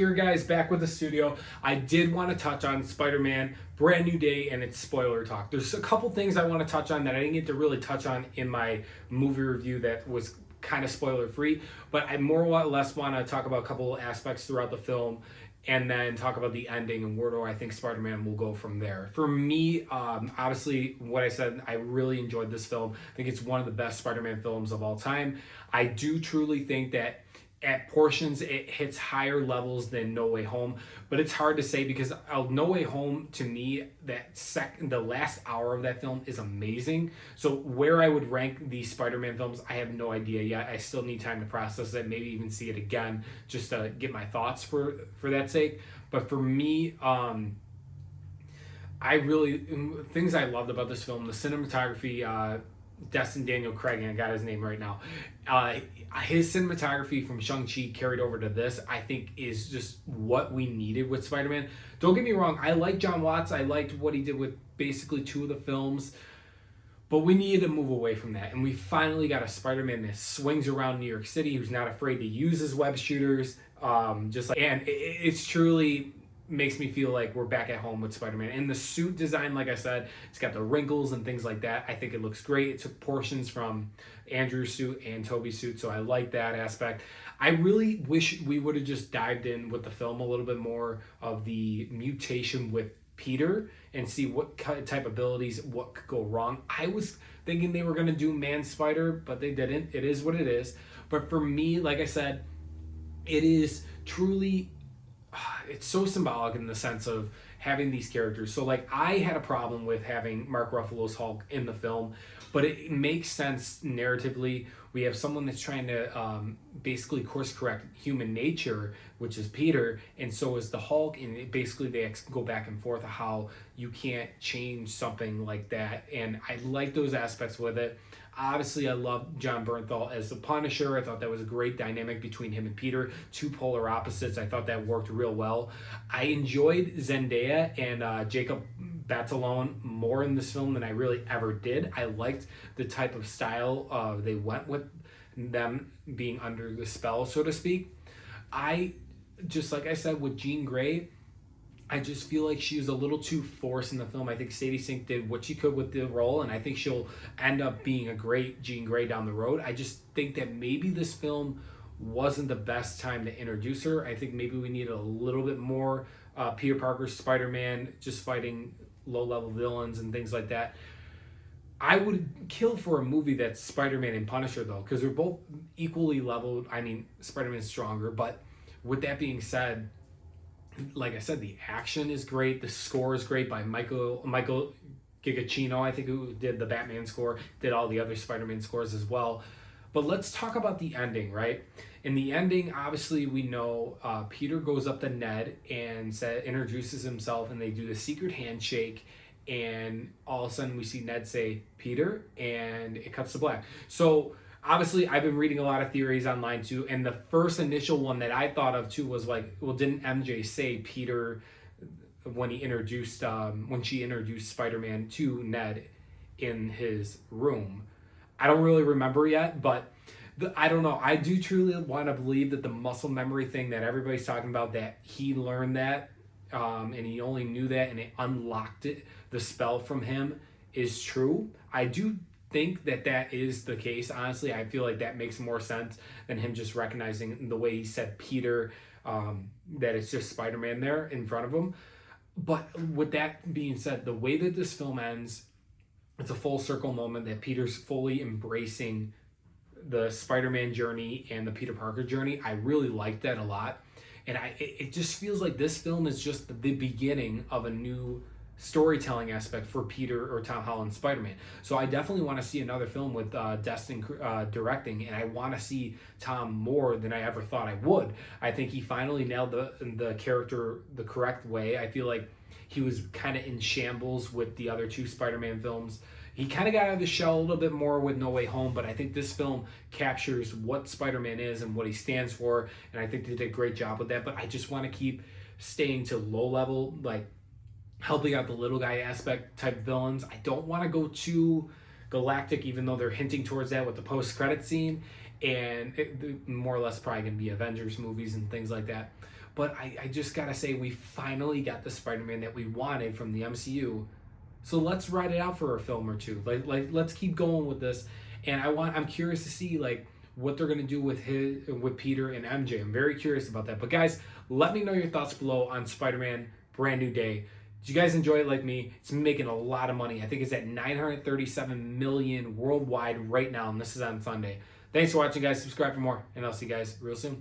here, guys, back with the studio. I did want to touch on Spider-Man Brand New Day and its spoiler talk. There's a couple things I want to touch on that I didn't get to really touch on in my movie review that was kind of spoiler free, but I more or less want to talk about a couple aspects throughout the film and then talk about the ending and where do I think Spider-Man will go from there. For me, obviously, what I said, I really enjoyed this film. I think it's one of the best Spider-Man films of all time. I do truly think that at portions it hits higher levels than No Way Home, but it's hard to say because No Way Home, to me, the last hour of that film is amazing. So where I would rank these Spider-Man films, I have no idea yet. I still need time to process it, maybe even see it again just to get my thoughts for that sake. But for me, things I loved about this film, the cinematography, Destin Daniel Craig, and I got his name right now. His cinematography from Shang-Chi carried over to this, I think, is just what we needed with Spider-Man. Don't get me wrong, I like John Watts. I liked what he did with basically 2 of the films, but we needed to move away from that. And we finally got a Spider-Man that swings around New York City, who's not afraid to use his web shooters. It's truly makes me feel like we're back at home with Spider-Man. And the suit design, like I said, it's got the wrinkles and things like that. I think it looks great. It took portions from Andrew's suit and Tobey's suit, so I like that aspect. I really wish we would have just dived in with the film a little bit more of the mutation with Peter and see what type of abilities, what could go wrong. I was thinking they were going to do Man Spider, but they didn't. It is what it is. But for me, like I said, it is truly, it's so symbolic in the sense of having these characters. So like I had a problem with having Mark Ruffalo's Hulk in the film, but it makes sense narratively. We have someone that's trying to basically course correct human nature, which is Peter, and so is the Hulk, and they go back and forth of how you can't change something like that, and I like those aspects with it. Obviously, I love John Bernthal as the Punisher. I thought that was a great dynamic between him and Peter, 2 polar opposites. I thought that worked real well. I enjoyed Zendaya and Jacob Batalon more in this film than I really ever did. I liked the type of style they went with, them being under the spell, so to speak. Just like I said with Jean Grey, I just feel like she was a little too forced in the film. I think Sadie Sink did what she could with the role, and I think she'll end up being a great Jean Grey down the road. I just think that maybe this film wasn't the best time to introduce her. I think maybe we needed a little bit more Peter Parker's Spider-Man just fighting low-level villains and things like that. I would kill for a movie that's Spider-Man and Punisher, though, because they're both equally leveled. I mean, Spider-Man's stronger, but with that being said, like I said, the action is great. The score is great by Michael Giacchino, I think, who did the Batman score, did all the other Spider-Man scores as well. But let's talk about the ending, right? In the ending, obviously, we know Peter goes up to Ned and introduces himself, and they do the secret handshake, and all of a sudden we see Ned say, "Peter," and it cuts to black. So obviously, I've been reading a lot of theories online too, and the first initial one that I thought of too was like, well, didn't MJ say Peter when she introduced Spider-Man to Ned in his room? I don't really remember yet, but I don't know. I do truly want to believe that the muscle memory thing that everybody's talking about, that he learned that, and he only knew that, and it unlocked the spell from him, is true. I do think that is the case. Honestly, I feel like that makes more sense than him just recognizing the way he said Peter, that it's just Spider-Man there in front of him. But with that being said, the way that this film ends, it's a full circle moment that Peter's fully embracing the Spider-Man journey and the Peter Parker journey. I really like that a lot. And it just feels like this film is just the beginning of a new storytelling aspect for Peter or Tom Holland's Spider-Man. So I definitely want to see another film with Destin directing, and I want to see Tom more than I ever thought I would. I think he finally nailed the character the correct way. I feel like he was kind of in shambles with the other 2 Spider-Man films. He kind of got out of the shell a little bit more with No Way Home, but I think this film captures what Spider-Man is and what he stands for, and I think they did a great job with that. But I just want to keep staying to low level, like helping out the little guy aspect type villains. I don't want to go too galactic, even though they're hinting towards that with the post-credit scene, and more or less probably going to be Avengers movies and things like that. But I just gotta say, we finally got the Spider-Man that we wanted from the MCU. So let's ride it out for a film or two. Let's keep going with this. And I'm curious to see like what they're gonna do with Peter and MJ. I'm very curious about that. But guys, let me know your thoughts below on Spider-Man Brand New Day. Did you guys enjoy it like me? It's making a lot of money. I think it's at 937 million worldwide right now, and this is on Sunday. Thanks for watching, guys. Subscribe for more, and I'll see you guys real soon.